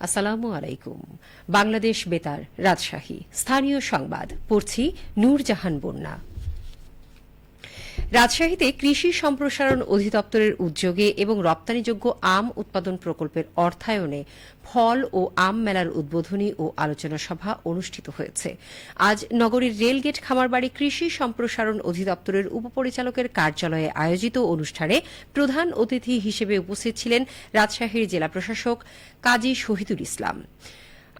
আসসালামু আলাইকুম। বাংলাদেশ বেতার, রাজশাহী। স্থানীয় সংবাদ পড়ছি নূরজাহান বন্যা। রাজশাহীতে কৃষি সম্প্রসারণ অধিদপ্তরের উদ্যোগে এবং রপ্তানিযোগ্য আম উৎপাদন প্রকল্পের অর্থায়নে ফল ও আম মেলার উদ্বোধনী ও আলোচনা সভা অনুষ্ঠিত হয়েছে। আজ নগরীর রেলগেট খামারবাড়ি কৃষি সম্প্রসারণ অধিদপ্তরের উপপরিচালকের কার্যালয়ে আয়োজিত অনুষ্ঠানে প্রধান অতিথি হিসেবে উপস্থিত ছিলেন রাজশাহীর জেলা প্রশাসক কাজী শহীদুল ইসলাম।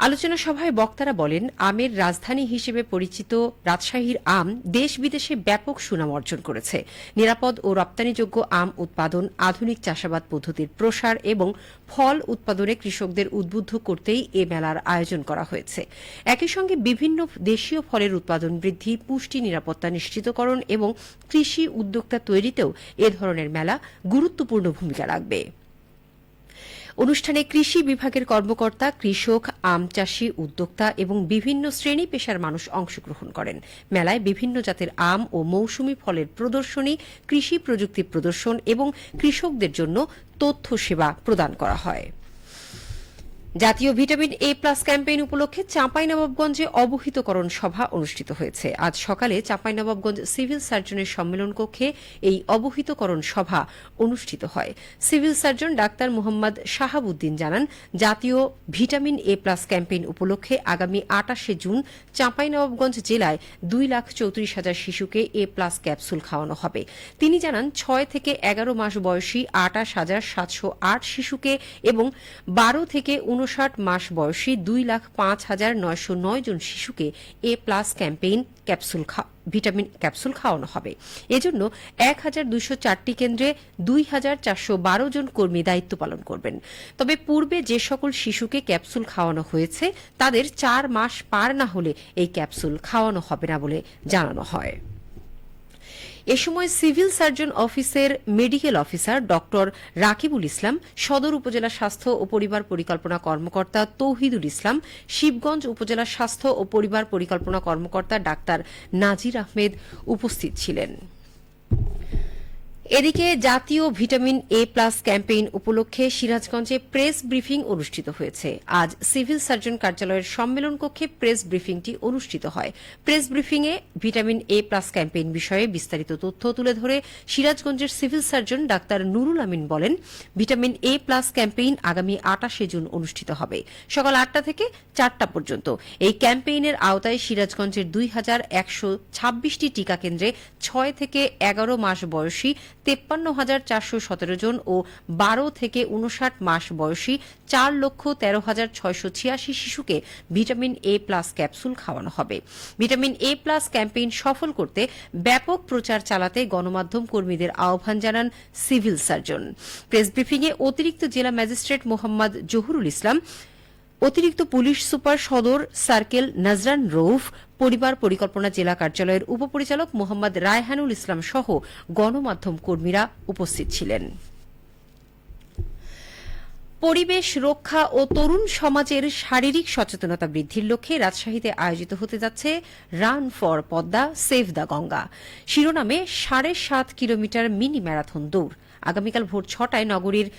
আলোচনা সভায় বক্তারা বলেন, আমের রাজধানী হিসেবে পরিচিত রাজশাহীর আম দেশ বিদেশে ব্যাপক সুনাম অর্জন করেছে। নিরাপদ ও রপ্তানিযোগ্য আম উৎপাদন, আধুনিক চাষাবাদ পদ্ধতির প্রসার এবং ফল উৎপাদনে কৃষকদের উদ্বুদ্ধ করতেই এ মেলার আয়োজন করা হয়েছে। একই সঙ্গে বিভিন্ন দেশীয় ফলের উৎপাদন বৃদ্ধি, পুষ্টি নিরাপত্তা নিশ্চিতকরণ এবং কৃষি উদ্যোক্তা তৈরিতেও এ ধরনের মেলা গুরুত্বপূর্ণ ভূমিকা রাখবে। অনুষ্ঠানে কৃষি বিভাগের কর্মকর্তা, কৃষক, আম চাষী, উদ্যোক্তা এবং বিভিন্ন শ্রেণী পেশার মানুষ অংশগ্রহণ করেন। মেলায় বিভিন্ন জাতের আম ও মৌসুমী ফলের প্রদর্শনী, কৃষি প্রযুক্তি প্রদর্শন এবং কৃষকদের জন্য তথ্য সেবা প্রদান করা হয়। জাতীয় ভিটামিন এ প্লাস ক্যাম্পেইন উপলক্ষে চাঁপাইনবাবগঞ্জে অবহিতকরণ সভা অনুষ্ঠিত হয়েছে। আজ সকালে চাঁপাইনবাবগঞ্জ সিভিল সার্জনের সম্মেলন কক্ষে এই অবহিতকরণ সভা অনুষ্ঠিত হয়। Civil surgeon doctor Mohammad Shahabuddin জানান, জাতীয় ভিটামিন এ প্লাস ক্যাম্পেইন উপলক্ষে আগামী ২৮শে জুন চাঁপাইনবাবগঞ্জ জেলায় ২,34,০০০ শিশুকে এ প্লাস ক্যাপসুল খাওয়ানো হবে। তিনি জানান, ৬ থেকে ১১ মাস বয়সী ২৮,৭০৮ শিশুকে এবং ১২ থেকে ৫৯ মাস বয়সী ২,০৫,৯০৯ জন শিশুকে এ প্লাস ক্যাম্পেইন ভিটামিন ক্যাপসুল খাওয়ানো হবে। এজন্য ১,২০৪টি কেন্দ্রে ২,৪১২ জন কর্মী দায়িত্ব পালন করবেন। তবে পূর্বে যে সকল শিশুকে ক্যাপসুল খাওয়ানো হয়েছে তাদের ৪ মাস পার না হলে এই ক্যাপসুল খাওয়ানো হবে না বলে জানানো হয়। এ সময় সিভিল সার্জন অফিসের মেডিকেল অফিসার ড রাকিবুল ইসলাম, সদর উপজেলা স্বাস্থ্য ও পরিবার পরিকল্পনা কর্মকর্তা তৌহিদুল ইসলাম, শিবগঞ্জ উপজেলা স্বাস্থ্য ও পরিবার পরিকল্পনা কর্মকর্তা ডাক্তার নাজির আহমেদ উপস্থিত ছিলেন। এদিকে জাতীয় ভিটামিন এ প্লাস ক্যাম্পেইন উপলক্ষে সিরাজগঞ্জে প্রেস ব্রিফিং অনুষ্ঠিত হয়েছে। আজ সিভিল সার্জন কার্যালয়ের সম্মেলন কক্ষে প্রেস ব্রিফিংটি অনুষ্ঠিত হয়। প্রেস ব্রিফিংয়ে ভিটামিন এ প্লাস ক্যাম্পেইন বিষয়ে বিস্তারিত তথ্য তুলে ধরে সিরাজগঞ্জের civil surgeon doctor Nurul Amin বলেন, ভিটামিন এ প্লাস ক্যাম্পেইন আগামী ২৮শে জুন অনুষ্ঠিত হবে সকাল ৮টা থেকে ৪টা পর্যন্ত। এই ক্যাম্পেইনের আওতায় সিরাজগঞ্জের ২,১২৬টি টিকা কেন্দ্রে ৬ থেকে ১১ মাস বয়সী ৫৩,৪১৭ জন ও ১২ থেকে ৫৯ মাস বয়সী ৪,১৩,৬৮৬ শিশুকে ভিটামিন এ প্লাস ক্যাপসুল খাওয়ানো হবে। ভিটামিন এ প্লাস ক্যাম্পেইন সফল করতে ব্যাপক প্রচার চালাতে গণমাধ্যম কর্মীদের আহ্বান জানান সিভিল সার্জন। প্রেস ব্রিফিংয়ে অতিরিক্ত জেলা ম্যাজিস্ট্রেট মোহাম্মদ জহুরুল ইসলাম, অতিরিক্ত পুলিশ সুপার সদর সার্কেল নাজরান রৌফ, পরিবার পরিকল্পনা জেলা কার্যালয়ের উপপরিচালক মোহাম্মদ রায়হানুল ইসলাম সহ গণমাধ্যম কর্মীরা উপস্থিত ছিলেন। পরিবেশ রক্ষা ও তরুণ সমাজের শারীরিক সচেতনতা বৃদ্ধির লক্ষ্যে রাজশাহীতে আয়োজিত হতে যাচ্ছে run for Padma save the Ganga শিরোনামে ৭.৫ কিলোমিটার মিনি ম্যারাথন দৌড়। আগামীকাল ভোর ৬টায় নগরীর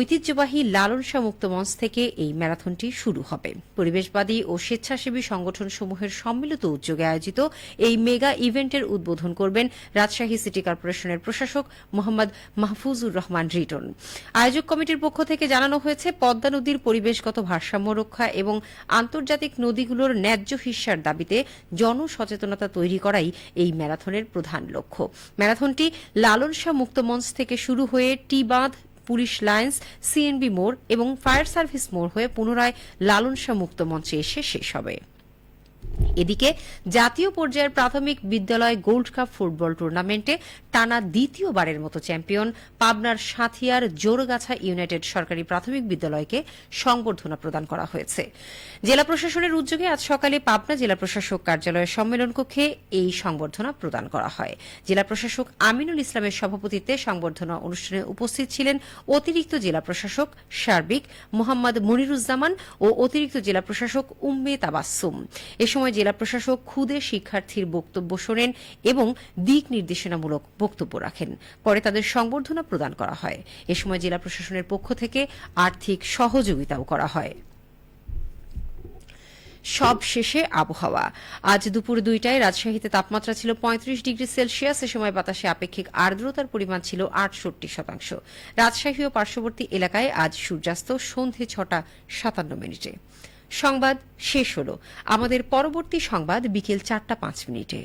ঐতিহ্যবাহী লালন শাহ মুক্ত মঞ্চ থেকে এই ম্যারাথনটি শুরু হবে। পরিবেশবাদী ও স্বেচ্ছাসেবী সংগঠনসমূহের সম্মিলিত উদ্যোগে আয়োজিত এই মেগা ইভেন্টের উদ্বোধন করবেন রাজশাহী সিটি কর্পোরেশনের প্রশাসক মোহাম্মদ মাহফুজুর রহমান রিটন। আয়োজক কমিটির পক্ষ থেকে জানানো হয়েছে, পদ্মা নদীর পরিবেশগত ভারসাম্য রক্ষা এবং আন্তর্জাতিক নদীগুলোর ন্যায্য হিস্যার দাবিতে জনসচেতনতা তৈরি করাই এই ম্যারাথনের প্রধান লক্ষ্য। ম্যারাথনটি লালন শাহ মুক্ত মঞ্চ থেকে শুরু হয়ে টি বাঁধ, পুলিশ লাইন্স, সিএনবি মোড় এবং ফায়ার সার্ভিস মোড় হয়ে পুনরায় লালন শাহ মুক্ত মঞ্চে এসে শেষ হবে। এদিকে জাতীয় পর্যায়ের প্রাথমিক বিদ্যালয় গোল্ড কাপ ফুটবল টুর্নামেন্টে টানা দ্বিতীয়বারের মতো চ্যাম্পিয়ন পাবনার সাঁথিয়ার জোরগাছা ইউনাইটেড সরকারি প্রাথমিক বিদ্যালয়কে সংবর্ধনা প্রদান করা হয়েছে। জেলা প্রশাসনের উদ্যোগে আজ সকালে পাবনা জেলা প্রশাসক কার্যালয়ের সম্মেলন কক্ষে এই সংবর্ধনা প্রদান করা হয়। জেলা প্রশাসক আমিনুল ইসলামের সভাপতিত্বে সংবর্ধনা অনুষ্ঠানে উপস্থিত ছিলেন অতিরিক্ত জেলা প্রশাসক সার্বিক মোহাম্মদ মনিরুজ্জামান ও অতিরিক্ত জেলা প্রশাসক উম্মে তাবাসসুম। এ সময় জেলা প্রশাসক খুদে শিক্ষার্থীর বক্তব্য শোনেন এবং দিক নির্দেশনামূলক বক্তব্য রাখেন। পরে তাদের সংবর্ধনা প্রদান করা হয়। এ সময় জেলা প্রশাসনের পক্ষ থেকে আর্থিক সহযোগিতাও করা হয়। সব শেষে আবহাওয়া। আজ দুপুর 2টায় রাজশাহীতে তাপমাত্রা ছিল 35 ডিগ্রি সেলসিয়াস। এ সময় বাতাসে আপেক্ষিক আর্দ্রতার পরিমাণ ছিল 68%। রাজশাহী ও পার্শ্ববর্তী এলাকায় আজ সূর্যাস্ত সন্ধে 6টা 57 মিনিটে। সংবাদ শেষ হলো। আমাদের পরবর্তী সংবাদ বিকেল 4টা 5 মিনিটে।